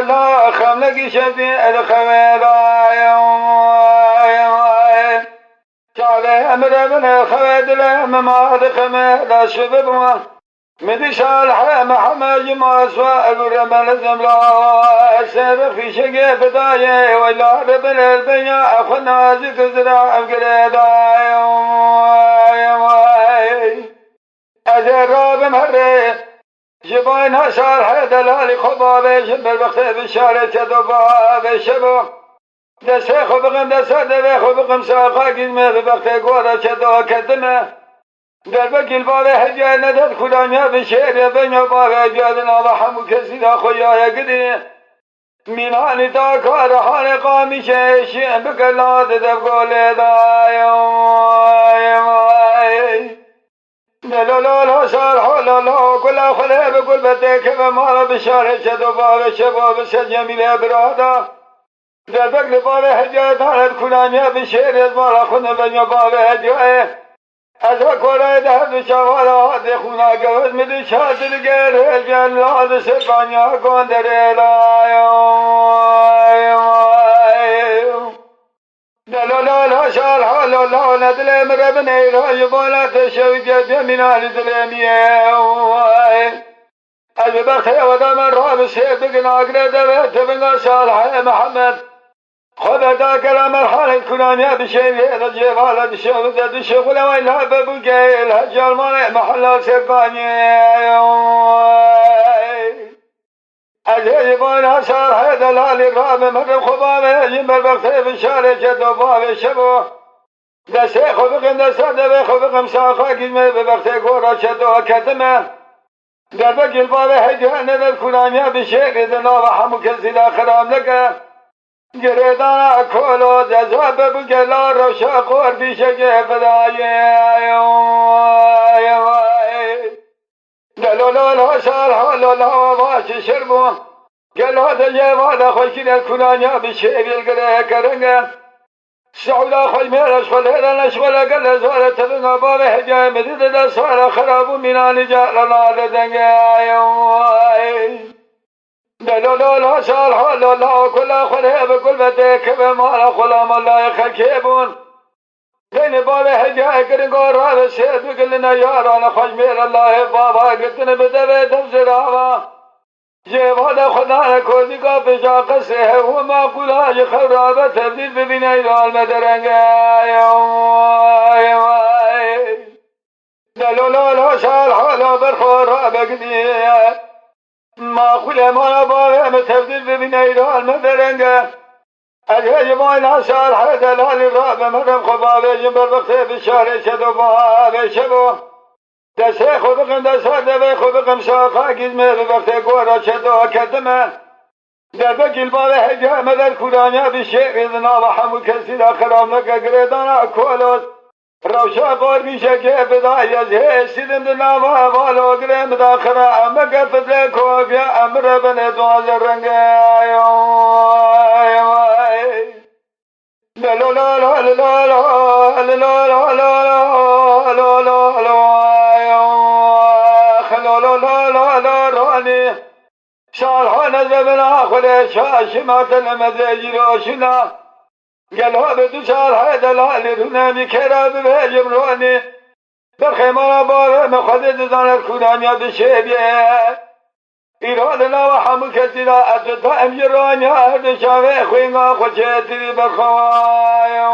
لا خملك شدي الخمير شعبي أمر ابن خويد الأمم الخمير شبب مدش الحام حماج ما سواء الرمل الزملاء سابق في شقي بداية ولا ربن البيع أخونا زك زراع قريدا أزراب مري جباين شار حيدلالي خبابي جنبر بختي بالشارع تدبابي شبو دسي خبقم دسا دبي خبقم ساقا قزمي ببختي قورا شدو كدمه دربك البابي حجي ندد كلانيا بشير بين بابي جادنا ضحم كسيدا خويا قدي من حالي تاكار حالي قامي شيء بكلاد دبقولي لا صار حول الله كل خليه بقول بديك بما بشار شدو بابي شباب سجميل برادا دربك البابي حجي ندد كلانيا بشير بابا خن بين بابي حجي از کره ده شوال هات خونا گوز می شادر گر جلاد سبانیا گندره لا شال حال لا ندل مربني راي بالا تشوي جميل دلميه از بخت ودم راب سيد ناقره ده تبنا صالح محمد خدا كلام الحال كلانيا بشيء الجوال بشوده الشغل ولا ببقي الهجر مال محل سباني أجيبون صار هذا لالي راب مر خبامه يمر بخير بشارة جدوبا شبو دسي خبقم دسده خبقم ساقا قزمه ببختي قورا شدو كدمه دربك الباب هجان الكلانيا بشيء ذنا وحمو كزيلا خرام لك گردانا کولو جذاب بگلا روشا قور بیشگه بدایه دلولو سال حالو لاواش شربو گلو دجه وادا خوشین کنانیا بشیویل گره کرنگه سعودا خوش میرش خلیران اشغل گل زوار تبنا باب حجای مدید دسوار خرابو مینانی جالنا لدنگه لا صال حال الله كل خليه بكل بديك بما خلام الله يخكيبون بين باب حجاء كرنقور راب سيد بقلنا يارانا خجمير الله بابا قلتنا بدبي تفزراوا جيبانا خدانا كوزيقا بشا قسيه وما قلاج خرابة تبديل ببناي المدرنقا لا صال حال برخور راب قديه ما خل ما بابا متبدل ببنيران مدرنجه الهجمان عسار حدا لالي راب مرم خبابي جنبر بختي بالشارع شدو بابي شبو دسي خبقم دسا دبي خبقم ساقا قزمي ببختي قورا شدو كدمه دربك البابي حجا مدر كلانيا بالشيء ذنا وحمو كسيدا خرام لك قريدانا كولوس روشا قور بیشکه بدای از هستیم دنیا و بالو گرم داخل امک فضل کوفیا امر بن دوز رنگ شالحان زبنا خل شاشمات المزاجر وشنا قالوا بدو شال هذا لالي رونامي كراب بهجم روني برخيمانا بابا مخدد زان الكونانيا بشيبيا إيرادنا وحمو كثيرا أتتا أمجرانيا أرد شاوي خوينا خوشيتري برخوايا